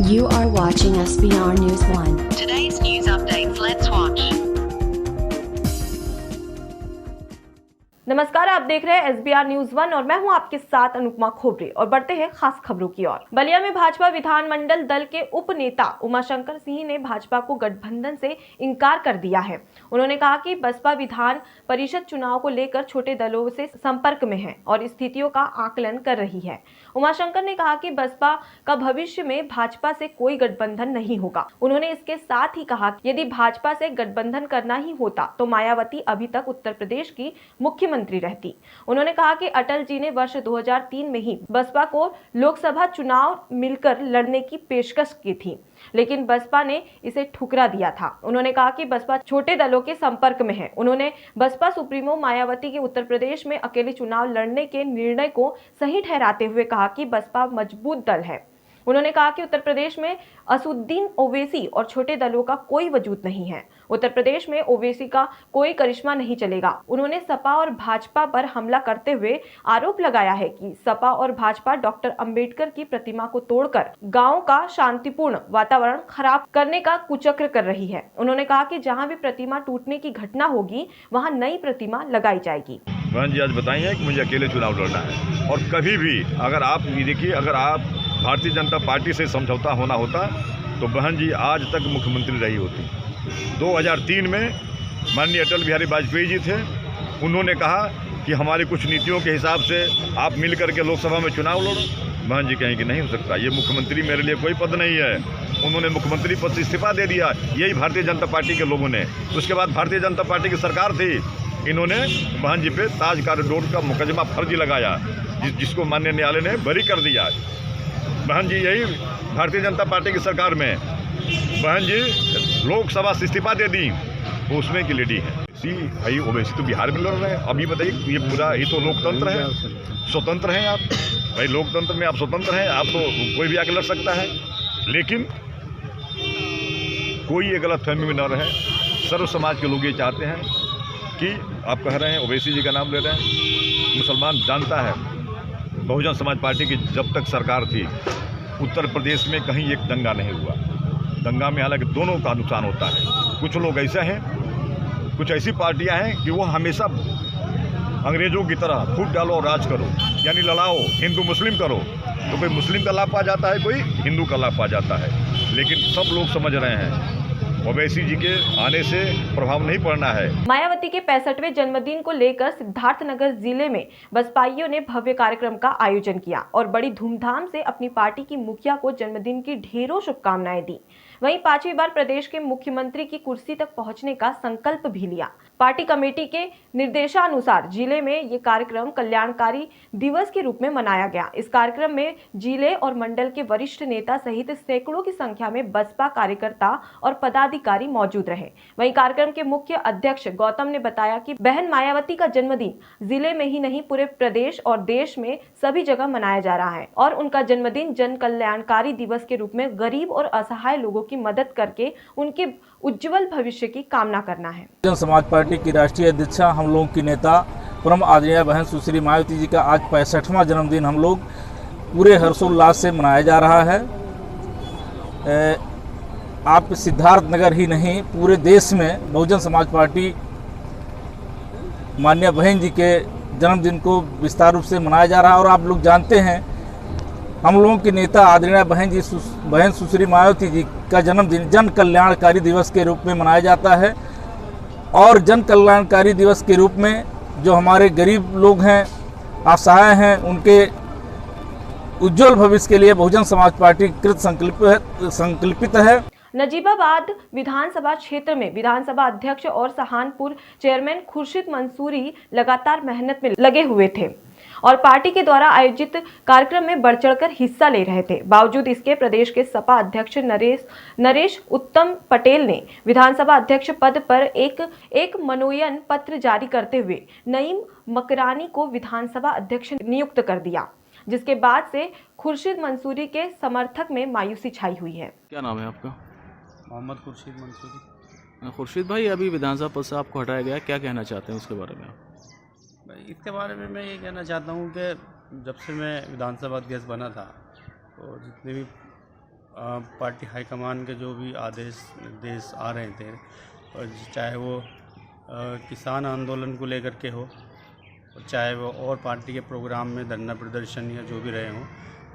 You are watching SBR News 1. Today's news updates. Let's watch. नमस्कार, आप देख रहे हैं SBR न्यूज 1 और मैं हूं आपके साथ अनुपमा खोबरे। और बढ़ते हैं खास खबरों की ओर। बलिया में भाजपा विधानमंडल दल के उप नेता उमाशंकर सिंह ने भाजपा को गठबंधन से इंकार कर दिया है। उन्होंने कहा कि बसपा विधान परिषद चुनाव को लेकर छोटे दलों से संपर्क में है और स्थितियों का आकलन कर रही है। उमाशंकर ने कहा कि बसपा का भविष्य में भाजपा से कोई गठबंधन नहीं होगा। उन्होंने इसके साथ ही कहा कि यदि भाजपा से गठबंधन करना ही होता तो मायावती अभी तक उत्तर प्रदेश की मुख्यमंत्री रहती। उन्होंने कहा कि अटल जी ने वर्ष 2003 में ही बसपा को लोकसभा चुनाव मिलकर लड़ने की पेशकश की थी, लेकिन बसपा ने इसे ठुकरा दिया था। उन्होंने कहा कि बसपा छोटे दलों के संपर्क में है। उन्होंने बसपा सुप्रीमो मायावती के उत्तर प्रदेश में अकेले चुनाव लड़ने के निर्णय को सही ठहराते हुए कहा कि बसपा मजबूत दल है। उन्होंने कहा कि उत्तर प्रदेश में असुद्दीन ओवैसी और छोटे दलों का कोई वजूद नहीं है। उत्तर प्रदेश में ओवैसी का कोई करिश्मा नहीं चलेगा। उन्होंने सपा और भाजपा पर हमला करते हुए आरोप लगाया है कि सपा और भाजपा डॉक्टर अंबेडकर की प्रतिमा को तोड़कर गांव का शांतिपूर्ण वातावरण खराब करने का कुचक्र कर रही है। उन्होंने कहा कि जहां भी प्रतिमा टूटने की घटना होगी वहां नई प्रतिमा लगाई जाएगी। बहन जी आज बताइए कि मुझे अकेले चुनाव लड़ना है और कभी भी अगर आप देखिए, अगर आप भारतीय जनता पार्टी से समझौता होना होता तो बहन जी आज तक मुख्यमंत्री रही होती। 2003 में माननीय अटल बिहारी वाजपेयी जी थे। उन्होंने कहा कि हमारी कुछ नीतियों के हिसाब से आप मिल करके लोकसभा में चुनाव लड़ो। बहन जी कहें कि नहीं हो सकता, ये मुख्यमंत्री मेरे लिए कोई पद नहीं है। उन्होंने मुख्यमंत्री पद से इस्तीफा दे दिया, यही भारतीय जनता पार्टी के लोगों ने। उसके बाद भारतीय जनता पार्टी की सरकार थी, इन्होंने बहन जी पे ताज कॉरिडोर का मुकदमा फर्जी लगाया, जिसको माननीय न्यायालय ने बरी कर दिया। बहन जी यही भारतीय जनता पार्टी की सरकार में बहन जी लोकसभा से इस्तीफा दे दी, वो उसमें की लेडी है। भाई ओवैसी तो बिहार में लड़ रहे हैं। अभी बताइए, ये पूरा ये तो लोकतंत्र है, स्वतंत्र हैं आप भाई। लोकतंत्र में आप स्वतंत्र हैं, आप तो कोई भी आके लड़ सकता है। लेकिन कोई ये गलत फहमी में न रहे। सर्व समाज के लोग ये चाहते हैं कि आप कह रहे हैं ओवैसी जी का नाम ले रहे हैं। मुसलमान जानता है बहुजन समाज पार्टी की जब तक सरकार थी उत्तर प्रदेश में कहीं एक दंगा नहीं हुआ। दंगा में हालांकि दोनों का नुकसान होता है। कुछ लोग ऐसे हैं, कुछ ऐसी पार्टियां हैं कि वो हमेशा अंग्रेजों की तरह फूट डालो और राज करो, यानी लड़ाओ, हिंदू मुस्लिम करो, तो कोई मुस्लिम का लाभ पा जाता है, कोई हिंदू का लाभ पा जाता है। लेकिन सब लोग समझ रहे हैं ओवैसी जी के आने से प्रभाव नहीं पड़ना है। मायावती के 65वें जन्मदिन को लेकर सिद्धार्थनगर जिले में बसपाइयों ने भव्य कार्यक्रम का आयोजन किया और बड़ी धूमधाम से अपनी पार्टी की मुखिया को जन्मदिन की ढेरों शुभकामनाएं दी। वहीं 5वीं बार प्रदेश के मुख्यमंत्री की कुर्सी तक पहुंचने का संकल्प भी लिया। पार्टी कमेटी के निर्देशानुसार जिले में ये कार्यक्रम कल्याणकारी दिवस के रूप में मनाया गया। इस कार्यक्रम में जिले और मंडल के वरिष्ठ नेता सहित सैकड़ों की संख्या में बसपा कार्यकर्ता और पदाधिकारी मौजूद रहे। वहीं कार्यक्रम के मुख्य अध्यक्ष गौतम ने बताया कि बहन मायावती का जन्मदिन जिले में ही नहीं पूरे प्रदेश और देश में सभी जगह मनाया जा रहा है और उनका जन्मदिन जन कल्याणकारी दिवस के रूप में गरीब और असहाय लोगों की मदद करके उनके उज्जवल भविष्य की कामना करना है। बहुजन समाज पार्टी की राष्ट्रीय अध्यक्षा, हम लोगों की नेता परम आदरणीय बहन सुश्री मायावती जी का आज 65वां जन्मदिन हम लोग पूरे हर्षोल्लास से मनाया जा रहा है। आप सिद्धार्थनगर ही नहीं पूरे देश में बहुजन समाज पार्टी माननीय बहन जी के जन्मदिन को विस्तार रूप से मनाया जा रहा है। और आप लोग जानते हैं हम लोगों की नेता आदरणीय बहन सुश्री मायावती जी का जन्मदिन जन कल्याणकारी दिवस के रूप में मनाया जाता है। और जन कल्याणकारी दिवस के रूप में जो हमारे गरीब लोग हैं, असहाय हैं, उनके उज्जवल भविष्य के लिए बहुजन समाज पार्टी कृत संकल्पित है। नजीबाबाद विधानसभा क्षेत्र में विधानसभा अध्यक्ष और सहानपुर चेयरमैन खुर्शीद मंसूरी लगातार मेहनत में लगे हुए थे और पार्टी के द्वारा आयोजित कार्यक्रम में बढ़ चढ़कर हिस्सा ले रहे थे। बावजूद इसके प्रदेश के सपा अध्यक्ष नरेश उत्तम पटेल ने विधानसभा अध्यक्ष पद पर एक मनोनयन पत्र जारी करते हुए नईम मकरानी को विधानसभा अध्यक्ष नियुक्त कर दिया, जिसके बाद से खुर्शीद मंसूरी के समर्थक में मायूसी छाई हुई है। क्या नाम है आपका? मोहम्मद खुर्शीद मंसूरी। खुर्शीद भाई, अभी विधानसभा पद से आपको हटाया गया, क्या कहना चाहते हैं उसके बारे में? भाई इसके बारे में मैं ये कहना चाहता हूँ कि जब से मैं विधानसभा अध्यक्ष बना था तो जितने भी पार्टी हाईकमान के जो भी आदेश निर्देश आ रहे थे, और चाहे वो किसान आंदोलन को लेकर के हो, और चाहे वो और पार्टी के प्रोग्राम में धरना प्रदर्शन या जो भी रहे हों,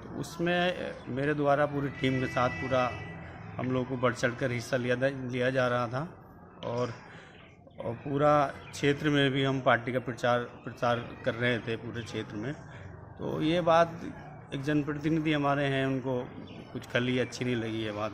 तो उसमें मेरे द्वारा पूरी टीम के साथ पूरा हम लोग को बढ़ चढ़ कर हिस्सा लिया जा रहा था। और पूरा क्षेत्र में भी हम पार्टी का प्रचार कर रहे थे पूरे क्षेत्र में। तो ये बात एक जनप्रतिनिधि हमारे हैं, उनको कुछ खली अच्छी नहीं लगी ये बात।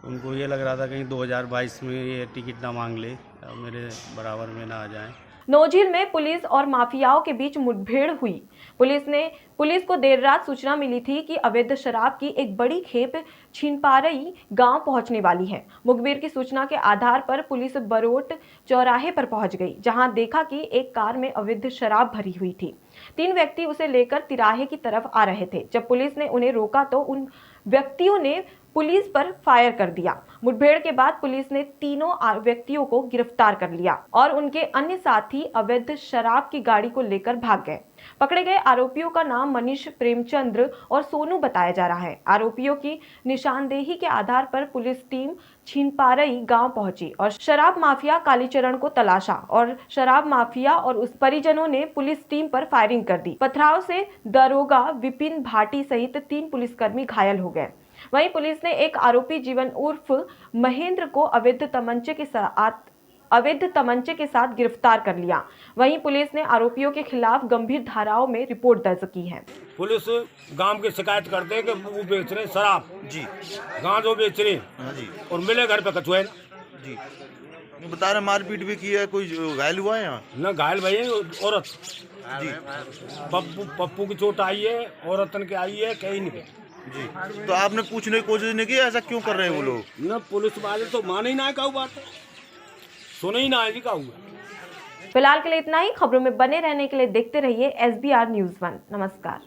उनको ये लग रहा था कहीं 2022 में ये टिकट ना मांग ले, मेरे बराबर में ना आ जाए। नौझील में पुलिस और माफियाओं के बीच मुठभेड़ हुई। पुलिस को देर रात सूचना मिली थी कि अवैध शराब की एक बड़ी खेप छिनपारई गांव पहुंचने वाली है। मुखबिर की सूचना के आधार पर पुलिस बरोट चौराहे पर पहुंच गई, जहां देखा कि एक कार में अवैध शराब भरी हुई थी। 3 व्यक्ति उसे लेकर तिराहे की तरफ आ रहे थे। जब पुलिस ने उन्हें रोका तो उन व्यक्तियों ने पुलिस पर फायर कर दिया। मुठभेड़ के बाद पुलिस ने तीनों व्यक्तियों को गिरफ्तार कर लिया और उनके अन्य साथी अवैध शराब की गाड़ी को लेकर भाग गए। पकड़े गए आरोपियों का नाम मनीष, प्रेमचंद्र और सोनू बताया जा रहा है। आरोपियों की निशानदेही के आधार पर पुलिस टीम छिनपारई गांव पहुंची और शराब माफिया कालीचरण को तलाशा और शराब माफिया और उस परिजनों ने पुलिस टीम पर फायरिंग कर दी। पथराव से दरोगा विपिन भाटी सहित 3 पुलिसकर्मी घायल हो गए। वहीं पुलिस ने एक आरोपी जीवन उर्फ महेंद्र को अवैध तमंचे के साथ गिरफ्तार कर लिया। वहीं पुलिस ने आरोपियों के खिलाफ गंभीर धाराओं में रिपोर्ट दर्ज की है। पुलिस गांव की शिकायत करते हैं कि वो बेच रहे शराब जी, गांजो बेच रहे जी, और मिले घर पे कछुए जी। बता रहे मारपीट भी की है, कोई घायल हुआ है यहाँ? न घायल भाई औरत जी, पप्पू की चोट आई है, औरतन के आई है, कहीं नहीं जी। तो आपने पूछने की कोशिश नहीं की ऐसा क्यों कर रहे हैं वो लोग? न पुलिस वाले तो माने ही ना कहूँ बात, सुने ही ना है जी कहूँ। फिलहाल के लिए इतना ही। खबरों में बने रहने के लिए देखते रहिए SBR News 1। नमस्कार।